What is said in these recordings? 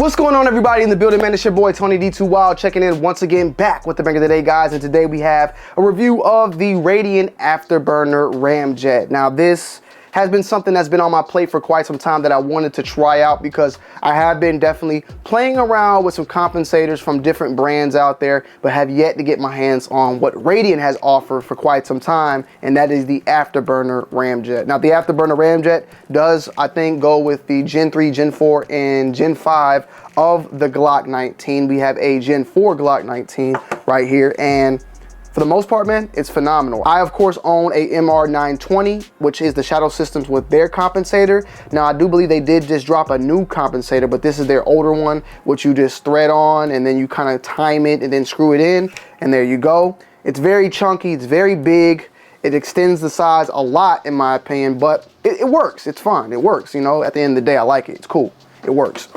What's going on, everybody in the building, man? It's your boy Tony D2 Wild checking in once again, back with the banger of the day, guys. And today we have a review of the Radian Afterburner Ramjet. Now, this has been something that's been on my plate for quite some time that I wanted to try out because I have been definitely playing around with some compensators from different brands out there, but have yet to get my hands on what Radian has offered for quite some time, and that is the Afterburner Ramjet. Now, the Afterburner Ramjet does, I think, go with the Gen 3, Gen 4, and Gen 5 of the Glock 19. We have a Gen 4 Glock 19 right here, and for the most part, man, it's phenomenal. I, of course, own a MR920, which is the Shadow Systems with their compensator. Now, I do believe they did just drop a new compensator, but this is their older one, which you just thread on, and then you kind of time it and then screw it in, and there you go. It's very chunky, it's very big. It extends the size a lot, in my opinion, but it works. It's fun, it works, you know. At the end of the day, I like it, it's cool, it works.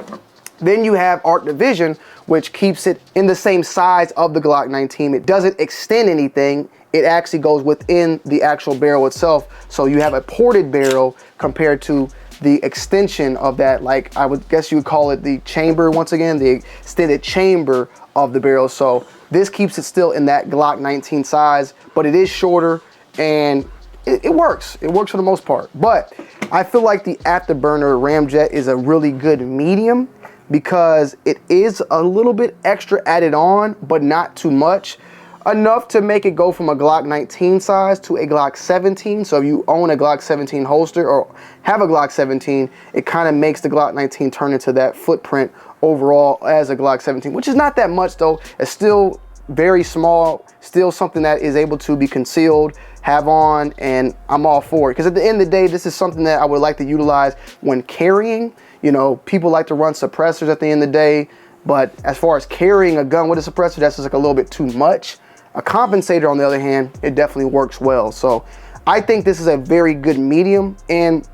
Then you have Art Division, which keeps it in the same size of the Glock 19. It doesn't extend anything. It actually goes within the actual barrel itself. So you have a ported barrel compared to the extension of that, like I would guess you would call it the chamber, once again, the extended chamber of the barrel. So this keeps it still in that Glock 19 size, but it is shorter and it works. It works for the most part. But I feel like the Afterburner Ramjet is a really good medium, because it is a little bit extra added on, but not too much. Enough to make it go from a Glock 19 size to a Glock 17. So if you own a Glock 17 holster or have a Glock 17, it kind of makes the Glock 19 turn into that footprint overall as a Glock 17, which is not that much though. It's still very small, still something that is able to be concealed, have on, and I'm all for it. Because at the end of the day, this is something that I would like to utilize when carrying. You know, people like to run suppressors at the end of the day, but as far as carrying a gun with a suppressor, that's just like a little bit too much. A compensator, on the other hand, it definitely works well. So I think this is a very good medium, and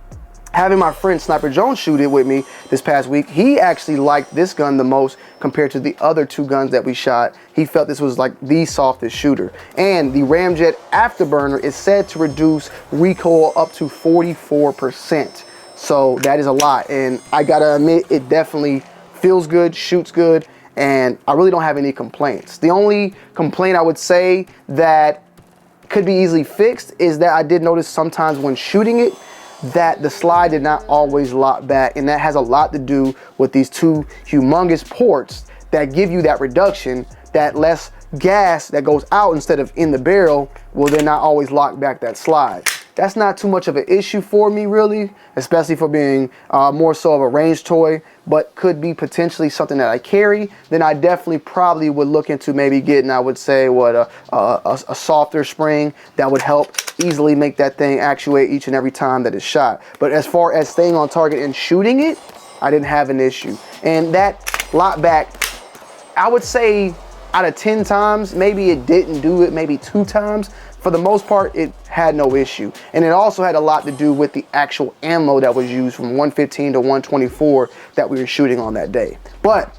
having my friend Sniper Jones shoot it with me this past week, he actually liked this gun the most compared to the other two guns that we shot. He felt this was like the softest shooter. And the Ramjet Afterburner is said to reduce recoil up to 44%. So that is a lot, and I gotta admit, it definitely feels good, shoots good, and I really don't have any complaints. The only complaint I would say that could be easily fixed is that I did notice sometimes when shooting it that the slide did not always lock back, and that has a lot to do with these two humongous ports that give you that reduction, that less gas that goes out instead of in the barrel will then not always lock back that slide. That's not too much of an issue for me, really, especially for being more so of a range toy, but could be potentially something that I carry. Then I definitely probably would look into maybe getting, I would say, a softer spring that would help easily make that thing actuate each and every time that it's shot. But as far as staying on target and shooting it, I didn't have an issue. And that lock back, I would say out of 10 times, maybe it didn't do it, maybe 2 times. For the most part, it had no issue. And it also had a lot to do with the actual ammo that was used from 115 to 124 that we were shooting on that day. But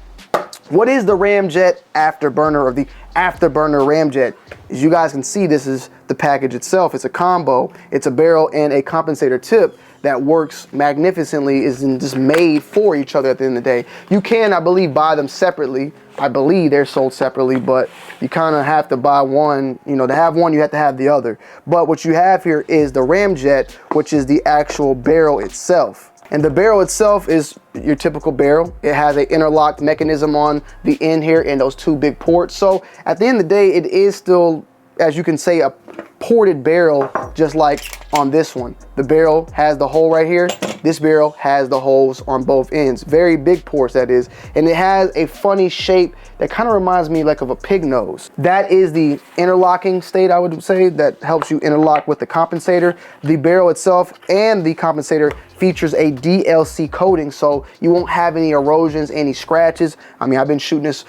what is the Ramjet Afterburner, or the Afterburner Ramjet? As you guys can see, this is the package itself. It's a combo. It's a barrel and a compensator tip that works magnificently, is just made for each other at the end of the day. You can, I believe, buy them separately. I believe they're sold separately, but you kind of have to buy one. You know, to have one, you have to have the other. But what you have here is the Ramjet, which is the actual barrel itself. And the barrel itself is your typical barrel. It has an interlocked mechanism on the end here and those 2 big ports. So at the end of the day, it is still, as you can say, a ported barrel, just like on this one. The barrel has the hole right here. This barrel has the holes on both ends. Very big ports, that is. And it has a funny shape that kind of reminds me like of a pig nose. That is the interlocking state, I would say, that helps you interlock with the compensator. The barrel itself and the compensator features a DLC coating, so you won't have any erosions, any scratches. I mean, I've been shooting this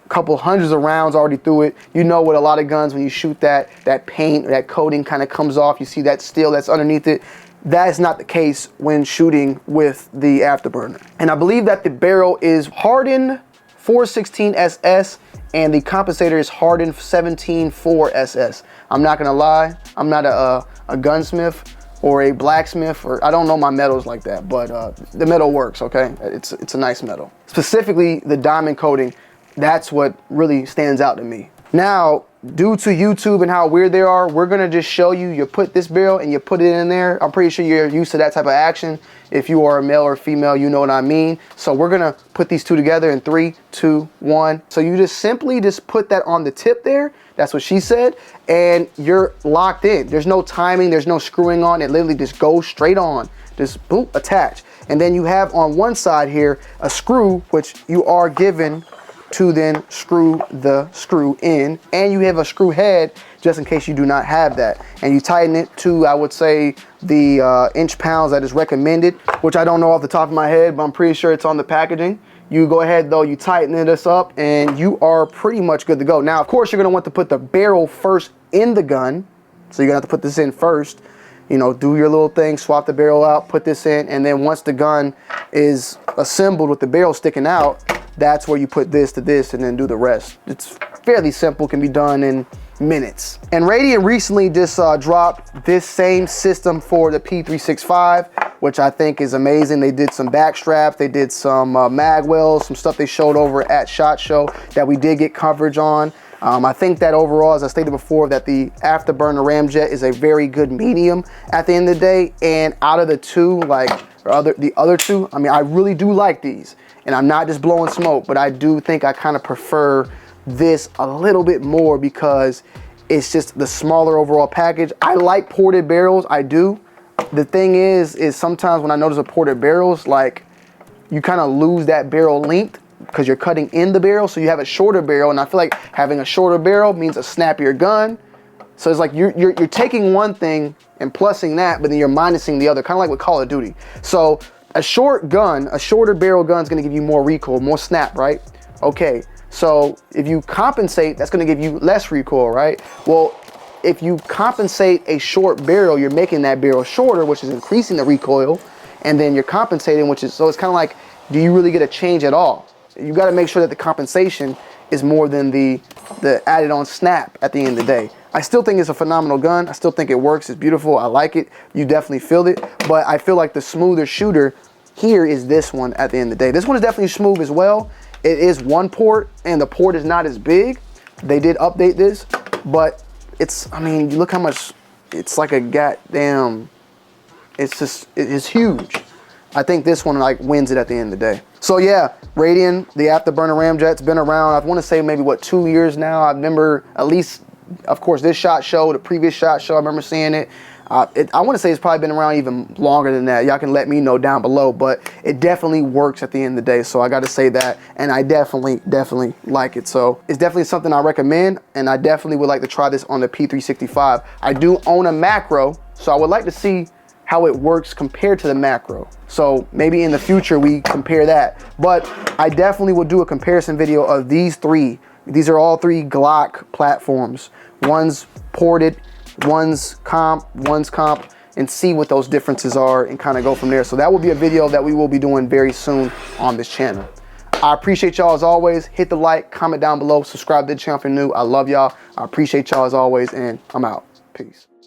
couple hundreds of rounds already through it. You know, with a lot of guns, when you shoot that paint, that coating kind of comes off. You see that steel that's underneath it. That is not the case when shooting with the Afterburner. And I believe that the barrel is hardened 416 SS and the compensator is hardened 17.4 SS. I'm not gonna lie, I'm not a gunsmith or a blacksmith, or I don't know my metals like that, but the metal works, okay? It's a nice metal. Specifically, the diamond coating, that's what really stands out to me. Now, due to YouTube and how weird they are, we're gonna just show you, you put this barrel and you put it in there. I'm pretty sure you're used to that type of action. If you are a male or female, you know what I mean. So we're gonna put these two together in 3, 2, 1. So you just simply just put that on the tip there. That's what she said. And you're locked in. There's no timing, there's no screwing on. It literally just goes straight on. Just boom, attach. And then you have on one side here a screw, which you are given to then screw the screw in, and you have a screw head just in case you do not have that, and you tighten it to, I would say, the inch pounds that is recommended, which I don't know off the top of my head, but I'm pretty sure it's on the packaging. You go ahead though, you tighten this up, and you are pretty much good to go. Now, of course, you're gonna want to put the barrel first in the gun, so you're gonna have to put this in first. You know, do your little thing, swap the barrel out, put this in, and then once the gun is assembled with the barrel sticking out, that's where you put this to this and then do the rest. It's fairly simple, can be done in minutes. And Radian recently just dropped this same system for the P365, which I think is amazing. They did some back straps, they did some mag wells, some stuff they showed over at SHOT Show that we did get coverage on. I think that overall, as I stated before, that the Afterburner Ramjet is a very good medium at the end of the day. And out of the two, like the other two, I mean, I really do like these. And I'm not just blowing smoke, but I do think I kind of prefer this a little bit more because it's just the smaller overall package. I like ported barrels, I do. The thing is sometimes when I notice a ported barrels, like you kind of lose that barrel length because you're cutting in the barrel, so you have a shorter barrel, and I feel like having a shorter barrel means a snappier gun. So it's like you're taking one thing and plussing that, but then you're minusing the other, kind of like with Call of Duty. So a short gun, a shorter barrel gun is going to give you more recoil, more snap, right? Okay, so if you compensate, that's going to give you less recoil, right? Well, if you compensate a short barrel, you're making that barrel shorter, which is increasing the recoil, and then you're compensating, which is, so it's kind of like, do you really get a change at all? You got to make sure that the compensation is more than the added on snap at the end of the day. I still think it's a phenomenal gun. I still think it works. It's beautiful. I like it. You definitely feel it. But I feel like the smoother shooter here is this one at the end of the day. This one is definitely smooth as well. It is one port, and the port is not as big. They did update this, but it's, I mean, you look how much, it's like a goddamn, it's just, it's huge. I think this one like wins it at the end of the day. So yeah, Radian, the Afterburner Ramjet's been around, I want to say maybe what, 2 years now. I remember at least, of course, this SHOT Show, the previous SHOT Show, I remember seeing it. I want to say it's probably been around even longer than that. Y'all can let me know down below, but it definitely works at the end of the day. So I got to say that, and I definitely like it. So it's definitely something I recommend, and I definitely would like to try this on the P365. I do own a macro, so I would like to see how it works compared to the macro. So maybe in the future we compare that. But I definitely will do a comparison video of these three. These are all three Glock platforms. One's ported, one's comp, and see what those differences are and kind of go from there. So that will be a video that we will be doing very soon on this channel. I appreciate y'all as always. Hit the like, comment down below, subscribe to the channel if you're new. I love y'all. I appreciate y'all as always, and I'm out. Peace.